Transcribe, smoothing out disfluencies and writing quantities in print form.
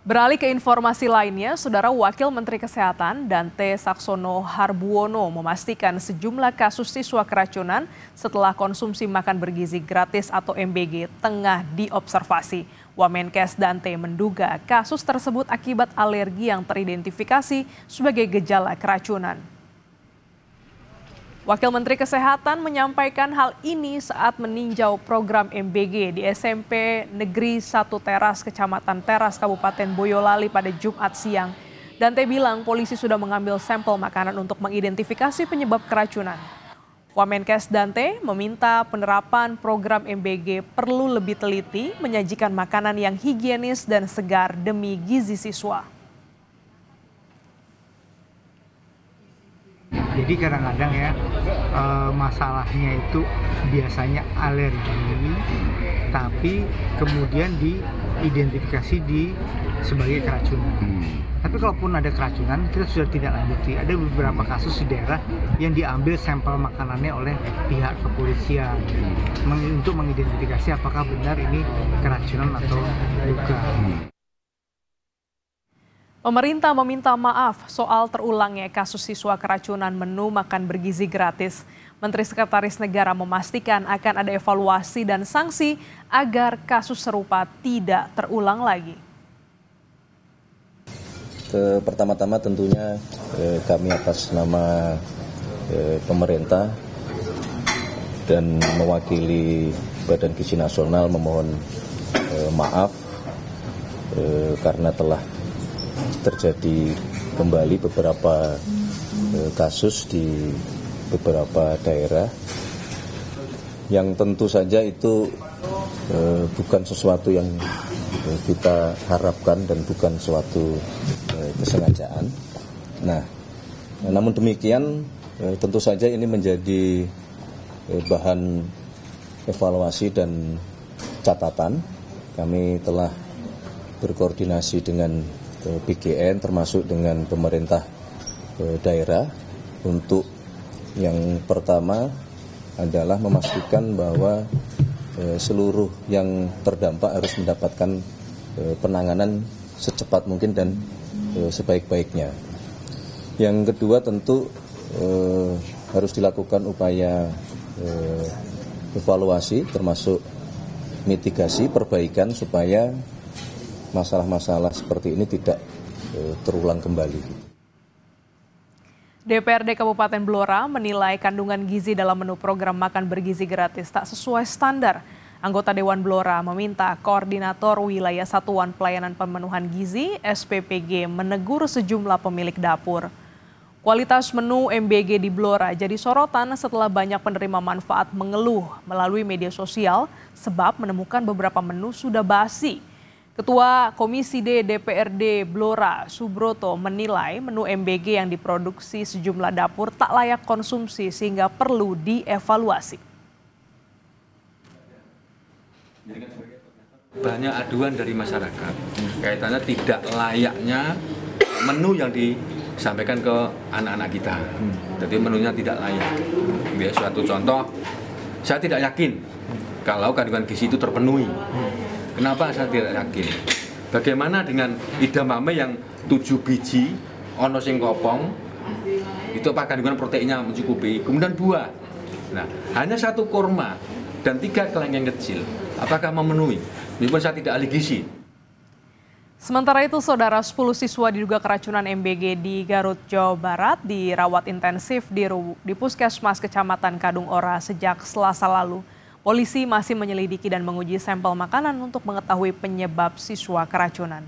Beralih ke informasi lainnya, Saudara Wakil Menteri Kesehatan Dante Saxono Harbuono memastikan sejumlah kasus siswa keracunan setelah konsumsi makan bergizi gratis atau MBG tengah diobservasi. Wamenkes Dante menduga kasus tersebut akibat alergi yang teridentifikasi sebagai gejala keracunan. Wakil Menteri Kesehatan menyampaikan hal ini saat meninjau program MBG di SMP Negeri 1 Teras, Kecamatan Teras, Kabupaten Boyolali pada Jumat siang. Dante bilang polisi sudah mengambil sampel makanan untuk mengidentifikasi penyebab keracunan. Wamenkes Dante meminta penerapan program MBG perlu lebih teliti, menyajikan makanan yang higienis dan segar demi gizi siswa. Jadi kadang-kadang ya masalahnya itu biasanya alergi, tapi kemudian diidentifikasi sebagai keracunan. Tapi kalaupun ada keracunan, kita sudah tidak lanjuti. Ada beberapa kasus di daerah yang diambil sampel makanannya oleh pihak kepolisian untuk mengidentifikasi apakah benar ini keracunan atau bukan. Pemerintah meminta maaf soal terulangnya kasus siswa keracunan menu makan bergizi gratis. Menteri Sekretaris Negara memastikan akan ada evaluasi dan sanksi agar kasus serupa tidak terulang lagi. Pertama-tama tentunya kami atas nama pemerintah dan mewakili Badan Gizi Nasional memohon maaf karena telah terjadi kembali beberapa kasus di beberapa daerah yang tentu saja itu bukan sesuatu yang kita harapkan dan bukan suatu kesengajaan. Nah, namun demikian tentu saja ini menjadi bahan evaluasi dan catatan. Kami telah berkoordinasi dengan BGN termasuk dengan pemerintah daerah untuk yang pertama adalah memastikan bahwa seluruh yang terdampak harus mendapatkan penanganan secepat mungkin dan sebaik-baiknya. Yang kedua tentu harus dilakukan upaya evaluasi termasuk mitigasi perbaikan supaya masalah-masalah seperti ini tidak terulang kembali. DPRD Kabupaten Blora menilai kandungan gizi dalam menu program makan bergizi gratis tak sesuai standar. Anggota Dewan Blora meminta Koordinator Wilayah Satuan Pelayanan Pemenuhan Gizi (SPPG) menegur sejumlah pemilik dapur. Kualitas menu MBG di Blora jadi sorotan setelah banyak penerima manfaat mengeluh melalui media sosial sebab menemukan beberapa menu sudah basi. Ketua Komisi D DPRD Blora, Subroto, menilai menu MBG yang diproduksi sejumlah dapur tak layak konsumsi sehingga perlu dievaluasi. Banyak aduan dari masyarakat kaitannya tidak layaknya menu yang disampaikan ke anak-anak kita. Jadi menunya tidak layak. Biar suatu contoh, saya tidak yakin kalau kandungan gizi itu terpenuhi. Kenapa saya tidak yakin? Bagaimana dengan edamame yang 7 biji, ono sing kopong, itu apa kandungan proteinnya mencukupi, kemudian buah. Nah, hanya 1 kurma dan 3 kelengkeng kecil, apakah memenuhi? Meskipun saya tidak ahli gizi. Sementara itu, Saudara, 10 siswa diduga keracunan MBG di Garut, Jawa Barat dirawat intensif di Puskesmas Kecamatan Kadung Ora sejak Selasa lalu. Polisi masih menyelidiki dan menguji sampel makanan untuk mengetahui penyebab siswa keracunan.